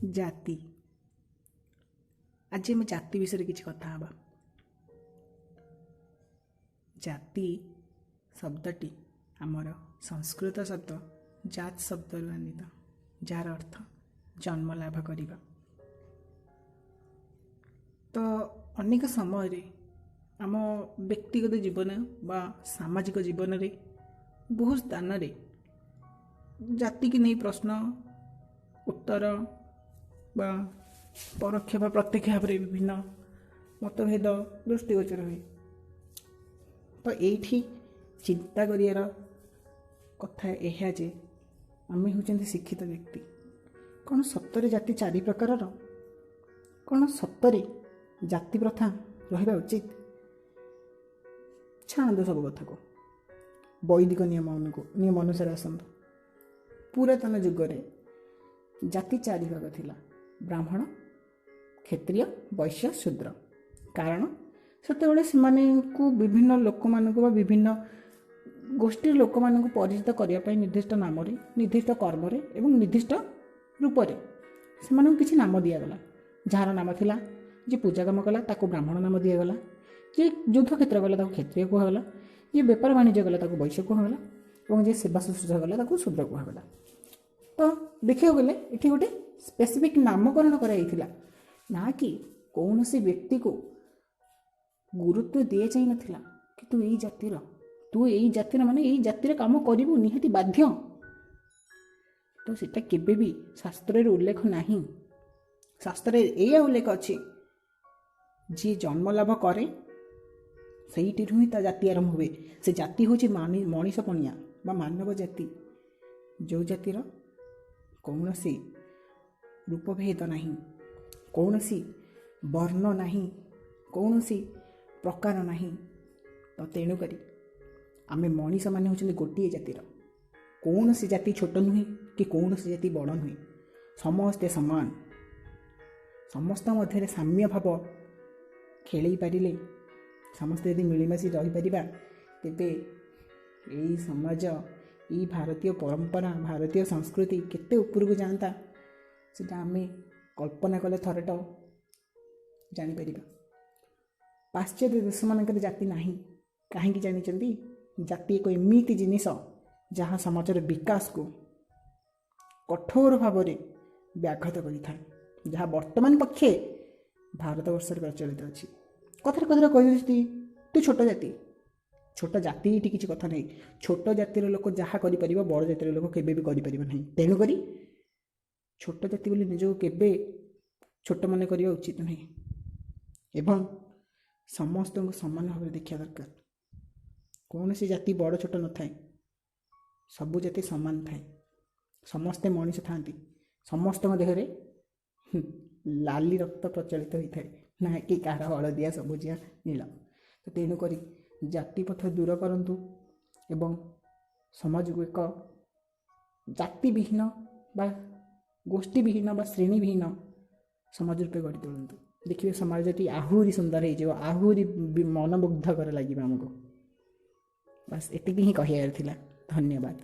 ଜାତି। ଆଜି ଆମେ ଜାତି ବିଷୟରେ କିଛି କଥା ହେବା। ଜାତି ଶବ୍ଦଟି ଆମର ସଂସ୍କୃତ ଶବ୍ଦ ଜାତ ଶବ୍ଦରୁ ଆନିତ, ଯାହାର ଅର୍ଥ ଜନ୍ମ ଲାଭ କରିବା। ତ ଅନେକ ସମୟରେ ଆମ ବ୍ୟକ୍ତିଗତ ଜୀବନ ବା ସାମାଜିକ ଜୀବନରେ ବହୁ ସ୍ଥାନରେ ଜାତିକି ନେଇ ପ୍ରଶ୍ନ ଉତ୍ତର ବା ପରୋକ୍ଷ ବା ପ୍ରତ୍ୟକ୍ଷ ଭାବରେ ବିଭିନ୍ନ ମତଭେଦ ଦୃଷ୍ଟିଗୋଚର ହୁଏ। ତ ଏଇଠି ଚିନ୍ତା କରିବାର କଥା ଏହା ଯେ ଆମେ ହେଉଛନ୍ତି ଶିକ୍ଷିତ ବ୍ୟକ୍ତି। କ'ଣ ସତରେ ଜାତି 4 ପ୍ରକାରର? କ'ଣ ସତରେ ଜାତି ପ୍ରଥା ରହିବା ଉଚିତ? ଛାଣନ୍ତୁ ସବୁ କଥାକୁ, ବୈଦିକ ନିୟମ ଅନୁସାରେ ଆସନ୍ତୁ। ପୁରାତନ ଯୁଗରେ ଜାତି 4 ଭାଗ ଥିଲା: ବ୍ରାହ୍ମଣ, କ୍ଷତ୍ରିୟ, ବୈଶ୍ୟ, ଶୂଦ୍ର। କାରଣ ସେତେବେଳେ ସେମାନଙ୍କୁ ବିଭିନ୍ନ ଲୋକମାନଙ୍କୁ ବା ବିଭିନ୍ନ ଗୋଷ୍ଠୀର ଲୋକମାନଙ୍କୁ ପରିଚିତ କରିବା ପାଇଁ ନିର୍ଦ୍ଦିଷ୍ଟ ନାମରେ, ନିର୍ଦ୍ଦିଷ୍ଟ କର୍ମରେ ଏବଂ ନିର୍ଦ୍ଦିଷ୍ଟ ରୂପରେ ସେମାନଙ୍କୁ କିଛି ନାମ ଦିଆଗଲା। ଯାହାର ନାମ ଥିଲା, ଯିଏ ପୂଜା କାମ କଲା ତାକୁ ବ୍ରାହ୍ମଣ ନାମ ଦିଆଗଲା, ଯିଏ ଯୁଦ୍ଧ କ୍ଷେତ୍ର ଗଲା ତାକୁ କ୍ଷତ୍ରିୟ କୁହାଗଲା, ଯିଏ ବେପାର ବାଣିଜ୍ୟ କଲା ତାକୁ ବୈଶ୍ୟ କୁହାଗଲା ଏବଂ ଯିଏ ସେବା ଶୁଶ୍ରୂଷା କଲା ତାକୁ ଶୂଦ୍ର କୁହାଗଲା। ତ ଦେଖିବାକୁ ଗଲେ ଏଠି ଗୋଟେ ସ୍ପେସିଫିକ୍ ନାମକରଣ କରାଯାଇଥିଲା, ନା କି କୌଣସି ବ୍ୟକ୍ତିକୁ ଗୁରୁତ୍ୱ ଦିଆଯାଇନଥିଲା କି ତୁ ଏଇ ଜାତିର ମାନେ ଏଇ ଜାତିରେ କାମ କରିବୁ ନିହାତି ବାଧ୍ୟ। ତ ସେଟା କେବେ ବି ଶାସ୍ତ୍ରରେ ଉଲ୍ଲେଖ ନାହିଁ। ଶାସ୍ତ୍ରରେ ଏଇଆ ଉଲ୍ଲେଖ ଅଛି, ଯିଏ ଜନ୍ମ ଲାଭ କରେ ସେଇଠିରୁ ହିଁ ତା ଜାତି ଆରମ୍ଭ ହୁଏ। ସେ ଜାତି ହେଉଛି ମଣିଷ ପଣିଆ ବା ମାନବ ଜାତି, ଯେଉଁ ଜାତିର କୌଣସି ରୂପଭେଦ ନାହିଁ, କୌଣସି ବର୍ଣ୍ଣ ନାହିଁ, କୌଣସି ପ୍ରକାର ନାହିଁ। ତ ତେଣୁକରି ଆମେ ମଣିଷମାନେ ହେଉଛନ୍ତି ଗୋଟିଏ ଜାତିର। କୌଣସି ଜାତି ଛୋଟ ନୁହେଁ କି କୌଣସି ଜାତି ବଡ଼ ନୁହେଁ, ସମସ୍ତେ ସମାନ। ସମସ୍ତ ମଧ୍ୟରେ ସାମ୍ୟ ଭାବ ଖେଳେଇ ପାରିଲେ, ସମସ୍ତେ ଯଦି ମିଳିମିଶି ରହିପାରିବା, ତେବେ ଏଇ ସମାଜ, ଏଇ ଭାରତୀୟ ପରମ୍ପରା, ଭାରତୀୟ ସଂସ୍କୃତି କେତେ ଉପରକୁ ଯାଆନ୍ତା, ସେଟା ଆମେ କଳ୍ପନା କଲେ ଥରଟ ଜାଣିପାରିବା। ପାଶ୍ଚାତ୍ୟ ଦେଶମାନଙ୍କରେ ଜାତି ନାହିଁ। କାହିଁକି ଜାଣିଛନ୍ତି? ଜାତି ଏକ ଏମିତି ଜିନିଷ ଯାହା ସମାଜର ବିକାଶକୁ କଠୋର ଭାବରେ ବ୍ୟାଘାତ କରିଥାଏ, ଯାହା ବର୍ତ୍ତମାନ ପକ୍ଷେ ଭାରତବର୍ଷରେ ପ୍ରଚଳିତ ଅଛି। କଥାରେ କହିଦେଉଛି ତୁ ଛୋଟ ଜାତି ଏଠି କିଛି କଥା ନାହିଁ। ଛୋଟ ଜାତିର ଲୋକ ଯାହା କରିପାରିବ ବଡ଼ ଜାତିର ଲୋକ କେବେ ବି କରିପାରିବ ନାହିଁ। ତେଣୁକରି ଛୋଟ ଜାତି ବୋଲି ନିଜକୁ କେବେ ଛୋଟ ମନେ କରିବା ଉଚିତ ନୁହେଁ ଏବଂ ସମସ୍ତଙ୍କୁ ସମାନ ଭାବରେ ଦେଖିବା ଦରକାର। କୌଣସି ଜାତି ବଡ଼ ଛୋଟ ନଥାଏ, ସବୁ ଜାତି ସମାନ ଥାଏ। ସମସ୍ତେ ମଣିଷ ଥାଆନ୍ତି, ସମସ୍ତଙ୍କ ଦେହରେ ଲାଲି ରକ୍ତ ପ୍ରଚଳିତ ହୋଇଥାଏ, ନା କି କାହାର ହଳଦିଆ, ସବୁଜିଆ, ନୀଳ। ତ ତେଣୁକରି ଜାତି ପଥ ଦୂର କରନ୍ତୁ ଏବଂ ସମାଜକୁ ଏକ ଜାତିବିହୀନ ବା ଗୋଷ୍ଠୀବିହୀନ ବା ଶ୍ରେଣୀବିହୀନ ସମାଜ ରୂପେ ଗଢ଼ି ତୋଳନ୍ତୁ। ଦେଖିବେ ସମାଜଟି ଆହୁରି ସୁନ୍ଦର ହେଇଯିବ, ଆହୁରି ମନମୁଗ୍ଧକର ଲାଗିବ ଆମକୁ। ବାସ୍ ଏତିକି ହିଁ କହିବାର ଥିଲା। ଧନ୍ୟବାଦ।